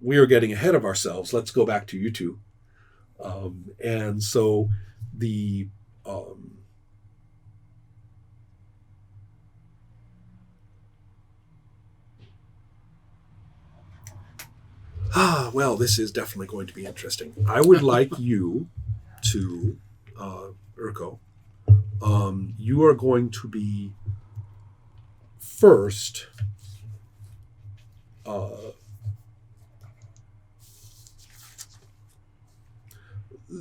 we are getting ahead of ourselves. Let's go back to you two. And so the well, this is definitely going to be interesting. I would like you to, Urko, you are going to be first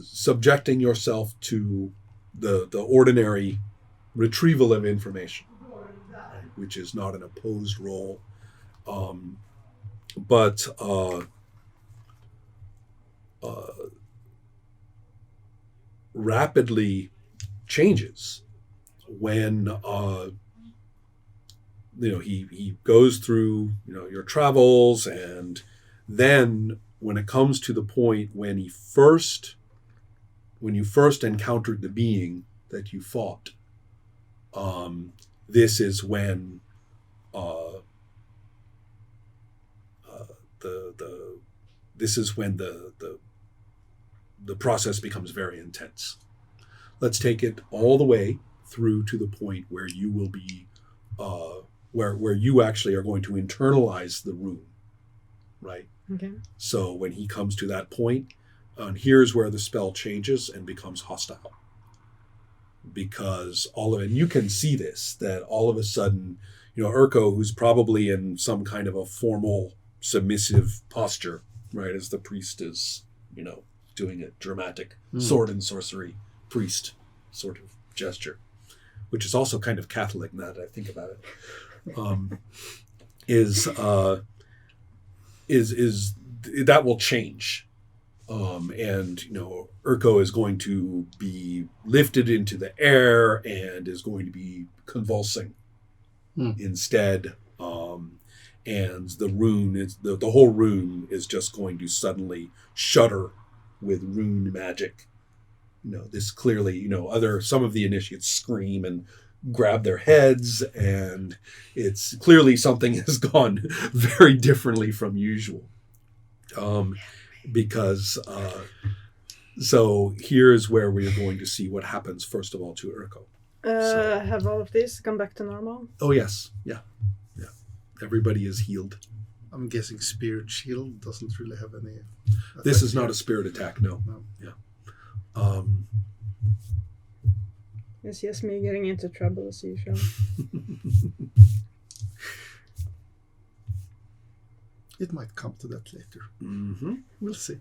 subjecting yourself to the ordinary retrieval of information, right, which is not an opposed role, but rapidly changes when he goes through your travels, and then when it comes to the point when you first encountered the being that you fought, this is when the process becomes very intense. Let's take it all the way through to the point where you will be where you actually are going to internalize the rune, right? Okay. So when he comes to that point, here's where the spell changes and becomes hostile. Because you can see this, that all of a sudden, Urko, who's probably in some kind of a formal submissive posture, right, as the priest is, doing a dramatic sword and sorcery priest sort of gesture, which is also kind of Catholic now that I think about it, is that will change. And Urko is going to be lifted into the air and is going to be convulsing instead. And the rune is the whole rune is just going to suddenly shudder with rune magic. This clearly, some of the initiates scream and grab their heads, and it's clearly something has gone very differently from usual. Because so here's where we are going to see what happens first of all to Urko. Have all of these come back to normal? Oh yes, yeah. Everybody is healed. I'm guessing Spirit Shield doesn't really have any. This is not a spirit attack, no. Yeah. It's just me getting into trouble as usual. It might come to that later. Mm-hmm. We'll see.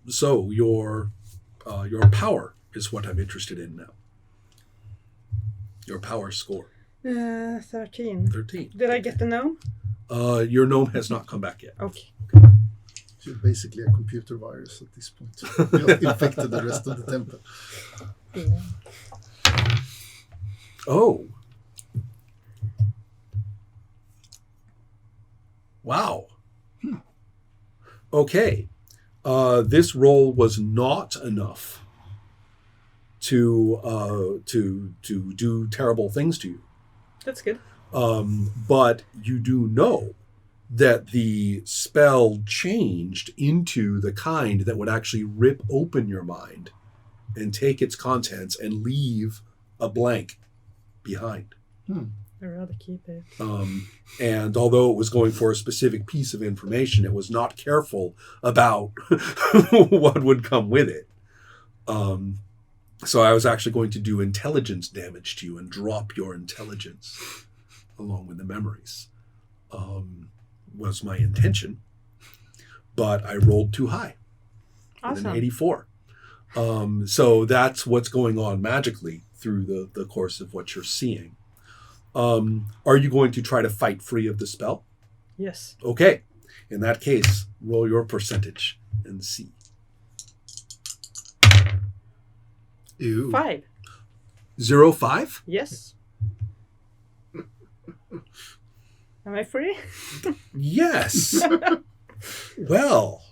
So your power is what I'm interested in now. Your power score. 13. 13. Did I get the gnome? Your gnome has not come back yet. Okay. You're basically a computer virus at this point. You have infected the rest of the temple. Yeah. Oh. Wow. Okay. This roll was not enough to do terrible things to you. That's good. But you do know that the spell changed into the kind that would actually rip open your mind and take its contents and leave a blank behind. I'd rather keep it. And although it was going for a specific piece of information, it was not careful about what would come with it. So I was actually going to do intelligence damage to you and drop your intelligence along with the memories. Was my intention, but I rolled too high. Awesome. An 84. So that's what's going on magically through the course of what you're seeing. Are you going to try to fight free of the spell? Yes. Okay. In that case, roll your percentage and see. Ew. 5. 0.5? Yes. Am I free? Yes. Well,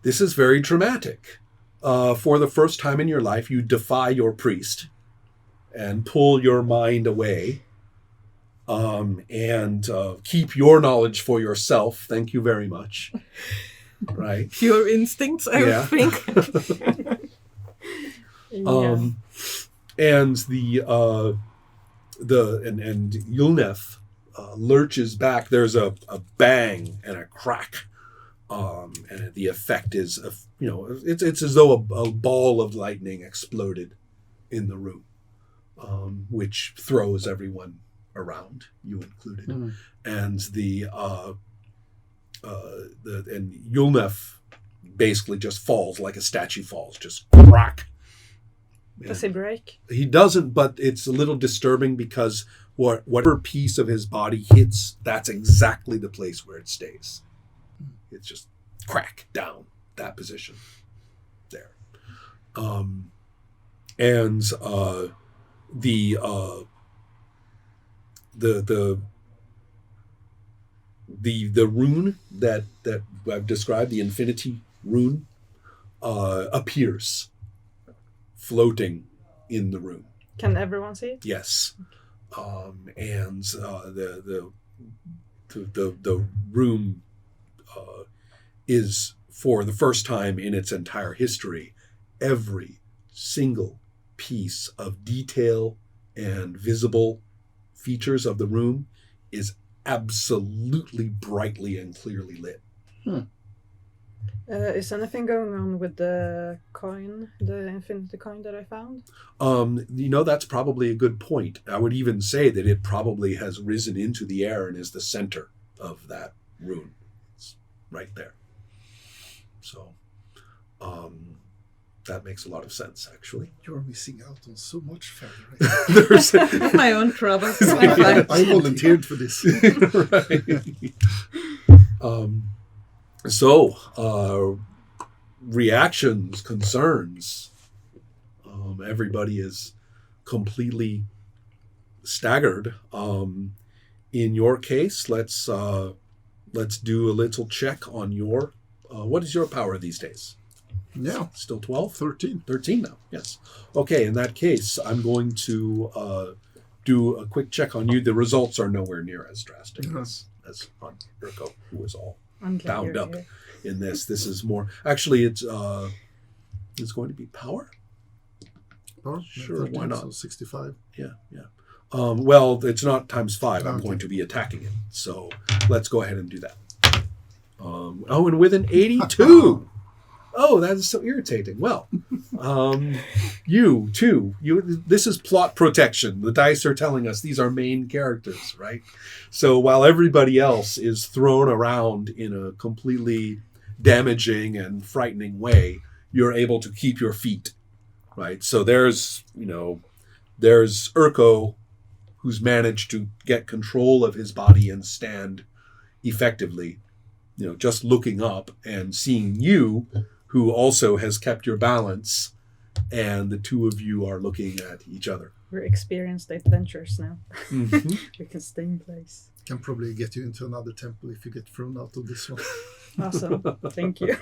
this is very dramatic. For the first time in your life, you defy your priest and pull your mind away and keep your knowledge for yourself. Thank you very much. Right. Pure instincts, I think. And and Yulneth lurches back. There's a bang and a crack, and the effect is, it's as though a ball of lightning exploded in the room, which throws everyone around, you included, and and Yulneth basically just falls like a statue falls, just crack. Does he break? He doesn't, but it's a little disturbing because whatever piece of his body hits, that's exactly the place where it stays. It's just crack down that position there. And the rune that I've described, the infinity rune, appears floating in the room. Can everyone see it? Yes. And the room is, for the first time in its entire history, every single piece of detail and visible features of the room is absolutely brightly and clearly lit. Is anything going on with the coin, the infinity coin that I found? That's probably a good point. I would even say that it probably has risen into the air and is the center of that rune. It's right there. So, that makes a lot of sense, actually. You're missing out on so much, Feather. My own trouble. I volunteered for this. Right. Reactions, concerns. Everybody is completely staggered. In your case, let's do a little check on your. What is your power these days? Yeah. Still 12? 13. 13 now, yes. Okay, in that case, I'm going to do a quick check on you. The results are nowhere near as drastic as on Urko, who was all bound up in this. This is more... Actually, it's going to be power? Power? Sure, 13, why not? So 65. Yeah. Well, it's not times 5. I'm going to be attacking it. So let's go ahead and do that. And with an 82... Oh, that is so irritating. Well, you too. This is plot protection. The dice are telling us these are main characters, right? So while everybody else is thrown around in a completely damaging and frightening way, you're able to keep your feet, right? So there's Urko, who's managed to get control of his body and stand effectively, just looking up and seeing you, who also has kept your balance, and the two of you are looking at each other. We're experienced adventurers now. Mm-hmm. We can stay in place. Can probably get you into another temple if you get thrown out of this one. Awesome. Thank you.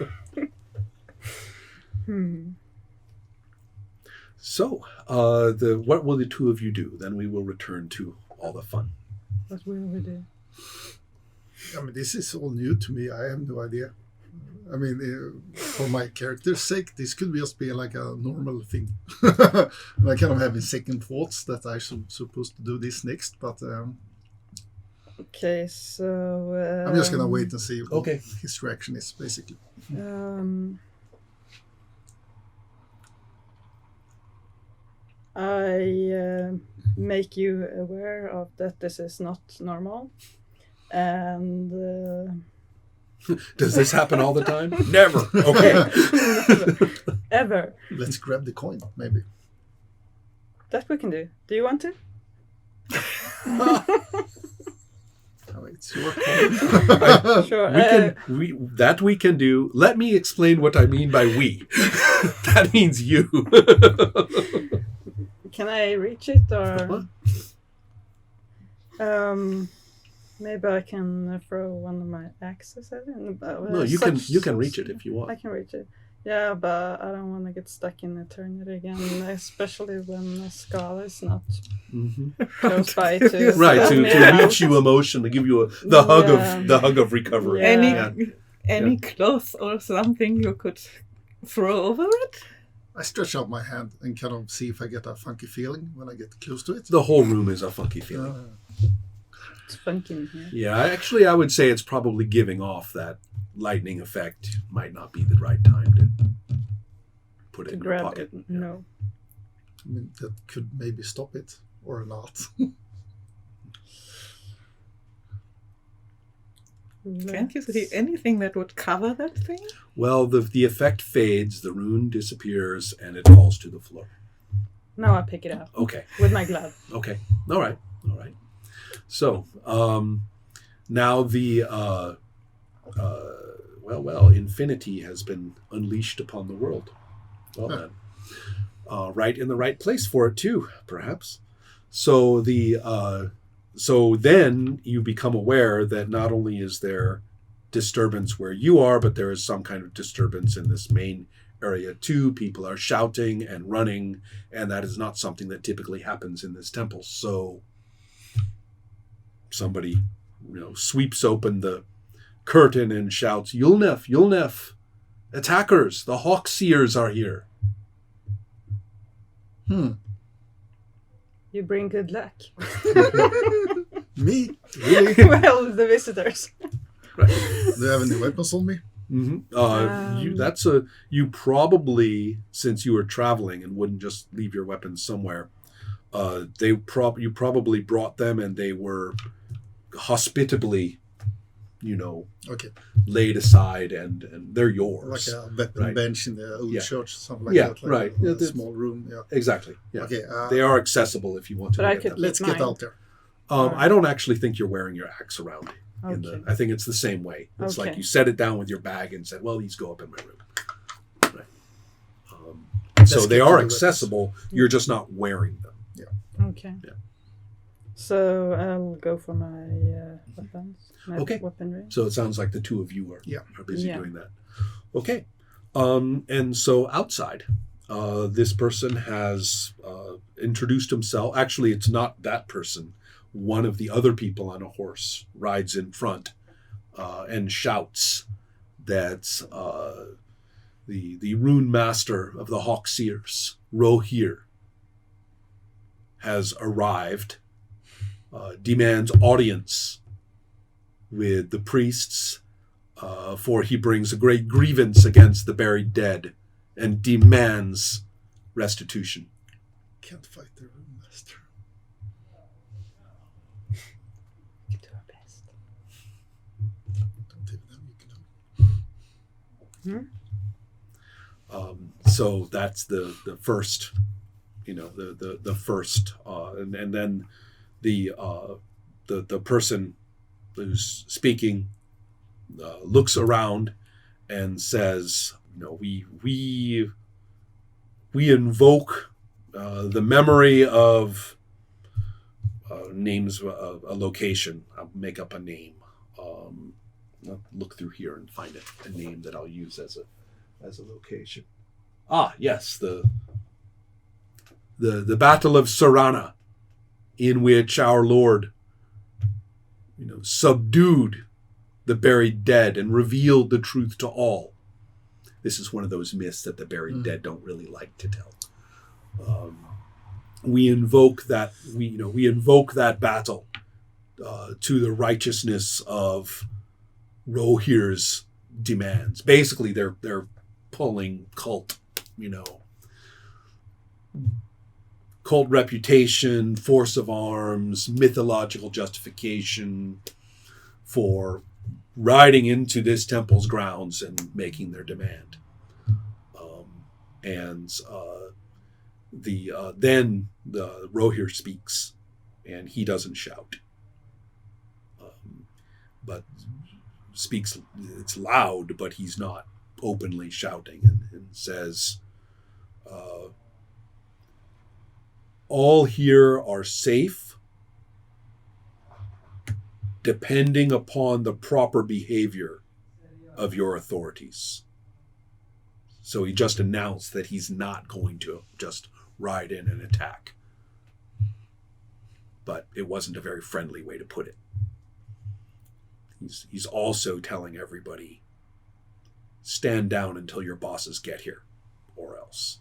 So, what will the two of you do? Then we will return to all the fun. What will we do? This is all new to me. I have no idea. For my character's sake, this could just be like a normal thing. I kind of having second thoughts that I'm supposed to do this next, but... Okay, so... I'm just going to wait and see what his reaction is, basically. I make you aware of that this is not normal, and... Does this happen all the time? Never. Okay. Never. Ever. Let's grab the coin, maybe. That we can do. Do you want to? It's your coin. Sure. We can do. Let me explain what I mean by we. That means you. Can I reach it, or? Maybe I can throw one of my axes at it. No, you can reach it if you want. I can reach it. Yeah, but I don't want to get stuck in eternity again, especially when the skull is not close by to Right, help to me out. reach you emotionally, give you the hug of recovery. Yeah. Any cloth or something you could throw over it? I stretch out my hand and kind of see if I get a funky feeling when I get close to it. The whole room is a funky feeling. It's funky in here. Yeah, actually, I would say it's probably giving off that lightning effect. Might not be the right time to put it To in your grab pocket. it. No. I mean, that could maybe stop it or not. Can't you see anything that would cover that thing? Well, the effect fades, the rune disappears, and it falls to the floor. Now I pick it up Okay. with my glove. Okay. All right. So, now the infinity has been unleashed upon the world. Well then, right in the right place for it too, perhaps. So so then you become aware that not only is there disturbance where you are, but there is some kind of disturbance in this main area too. People are shouting and running, and that is not something that typically happens in this temple. So somebody, sweeps open the curtain and shouts, "Yulnef, Yulnef! Attackers! The Hawk Seers are here!" You bring good luck. Me? Really? Well, the visitors. Right. Do you have any weapons on me? Mm-hmm. You probably, since you were traveling and wouldn't just leave your weapons somewhere, you probably brought them, and they were hospitably, Okay. laid aside, and they're yours. Like a weapon bench in the old church, something like that. Like right. A small room. Yeah. Exactly. Yeah. Okay. They are accessible if you want to. But I get could them. Let's get out there. I don't actually think you're wearing your axe around. Okay. I think it's the same way. It's like Okay. you set it down with your bag and said, "Well, these go up in my room." Right. So Let's they get are to the accessible. You're just not wearing them. Okay. Yeah. So I'll go for my weapons. My Okay. weaponry. So it sounds like the two of you are busy Yeah. doing that. Okay. And so outside, this person has introduced himself. Actually, it's not that person. One of the other people on a horse rides in front and shouts that the rune master of the Hawk Seers, Rohir, has arrived, demands audience with the priests, for he brings a great grievance against the buried dead and demands restitution. Can't fight the room master. We do our best. Don't even know you can do. So that's the first, the first, and then the person who's speaking looks around and says, we invoke the memory of names, a location. I'll make up a name. I'll look through here and find a name that I'll use as a location. Ah, yes, the Battle of Serrana, in which our Lord, subdued the buried dead and revealed the truth to all. This is one of those myths that the buried dead don't really like to tell. We invoke that battle to the righteousness of Rohir's demands. Basically, they're pulling cult reputation, force of arms, mythological justification for riding into this temple's grounds and making their demand. Then the Rohir speaks, and he doesn't shout, but speaks. It's loud, but he's not openly shouting, and says, all here are safe, depending upon the proper behavior of your authorities. So he just announced that he's not going to just ride in and attack. But it wasn't a very friendly way to put it. He's also telling everybody, stand down until your bosses get here, or else.